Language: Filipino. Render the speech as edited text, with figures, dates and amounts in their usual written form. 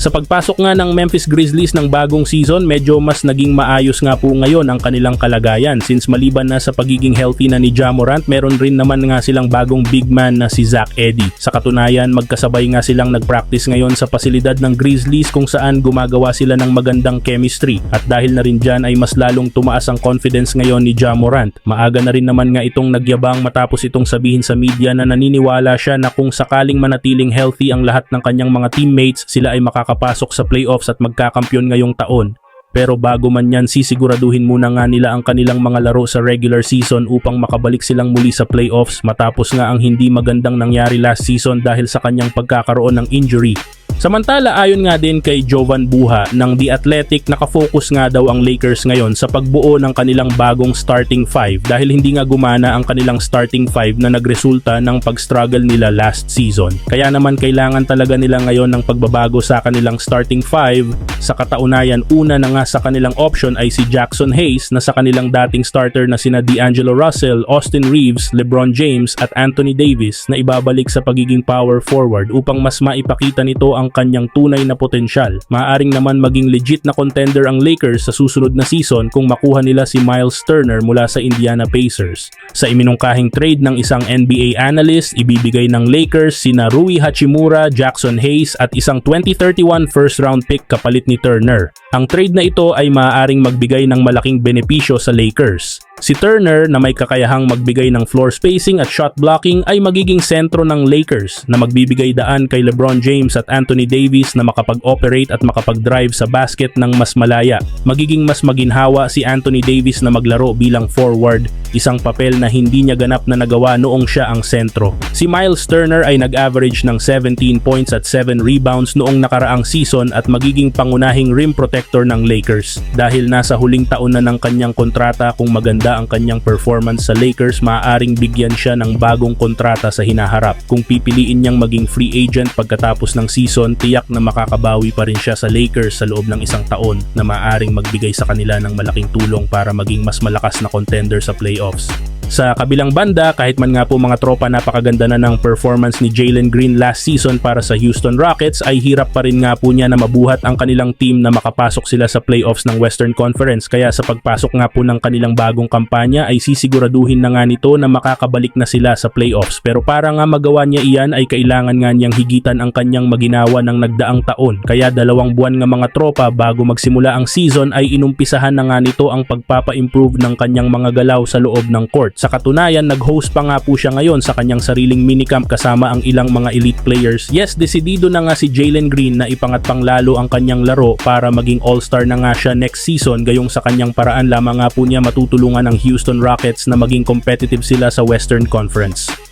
Sa pagpasok nga ng Memphis Grizzlies ng bagong season, medyo mas naging maayos nga po ngayon ang kanilang kalagayan since maliban na sa pagiging healthy na ni Ja Morant, meron rin naman nga silang bagong big man na si Zach Edey. Sa katunayan, magkasabay nga silang nagpractice ngayon sa pasilidad ng Grizzlies kung saan gumagawa sila ng magandang chemistry at dahil na rin dyan ay mas lalong tumaas ang confidence ngayon ni Ja Morant. Maaga na rin naman nga itong nagyabang matapos itong sabihin sa media na naniniwala siya na kung sakaling manatiling healthy ang lahat ng kanyang mga teammates, sila ay makakapasok sa playoffs at magkakampyon ngayong taon. Pero bago man yan, sisiguraduhin muna nga nila ang kanilang mga laro sa regular season upang makabalik silang muli sa playoffs matapos nga ang hindi magandang nangyari last season dahil sa kanyang pagkakaroon ng injury. Samantala, ayon nga din kay Jovan Buha ng The Athletic, nakafocus nga daw ang Lakers ngayon sa pagbuo ng kanilang bagong starting five dahil hindi nga gumana ang kanilang starting five na nagresulta ng pag-struggle nila last season. Kaya naman kailangan talaga nila ngayon ng pagbabago sa kanilang starting five. Sa kataunayan, una na nga sa kanilang option ay si Jackson Hayes na sa kanilang dating starter na sina D'Angelo Russell, Austin Reeves, LeBron James at Anthony Davis na ibabalik sa pagiging power forward upang mas maipakita nito ang kanyang tunay na potensyal. Maaaring naman maging legit na contender ang Lakers sa susunod na season kung makuha nila si Miles Turner mula sa Indiana Pacers. Sa iminungkahing trade ng isang NBA analyst, ibibigay ng Lakers sina Rui Hachimura, Jackson Hayes at isang 2031 first round pick kapalit ni Turner. Ang trade na ito ay maaaring magbigay ng malaking benepisyo sa Lakers. Si Turner na may kakayahang magbigay ng floor spacing at shot blocking ay magiging sentro ng Lakers na magbibigay daan kay LeBron James at Anthony Davis na makapag-operate at makapag-drive sa basket ng mas malaya. Magiging mas maginhawa si Anthony Davis na maglaro bilang forward, isang papel na hindi niya ganap na nagawa noong siya ang sentro. Si Miles Turner ay nag-average ng 17 points at 7 rebounds noong nakaraang season at magiging pangunahing rim protector ng Lakers. Dahil nasa huling taon na ng kanyang kontrata, kung maganda ang kanyang performance sa Lakers, maaaring bigyan siya ng bagong kontrata sa hinaharap. Kung pipiliin niyang maging free agent pagkatapos ng season, tiyak na makakabawi pa rin siya sa Lakers sa loob ng isang taon na maaaring magbigay sa kanila ng malaking tulong para maging mas malakas na contender sa playoffs. Sa kabilang banda, kahit man nga po mga tropa napakaganda na ng performance ni Jalen Green last season para sa Houston Rockets, ay hirap pa rin nga po niya na mabuhat ang kanilang team na makapasok sila sa playoffs ng Western Conference. Kaya sa pagpasok nga po ng kanilang bagong kampanya ay sisiguraduhin na nga nito na makakabalik na sila sa playoffs. Pero para nga magawa niya iyan ay kailangan nga niyang higitan ang kanyang maginawa ng nagdaang taon. Kaya 2 buwan nga mga tropa bago magsimula ang season ay inumpisahan na nga nito ang pagpapa-improve ng kanyang mga galaw sa loob ng court. Sa katunayan, nag-host pa nga po siya ngayon sa kanyang sariling minicamp kasama ang ilang mga elite players. Yes, desidido na nga si Jalen Green na ipangat pang lalo ang kanyang laro para maging all-star na nga siya next season, gayong sa kanyang paraan lamang nga po niya matutulungan ang Houston Rockets na maging competitive sila sa Western Conference.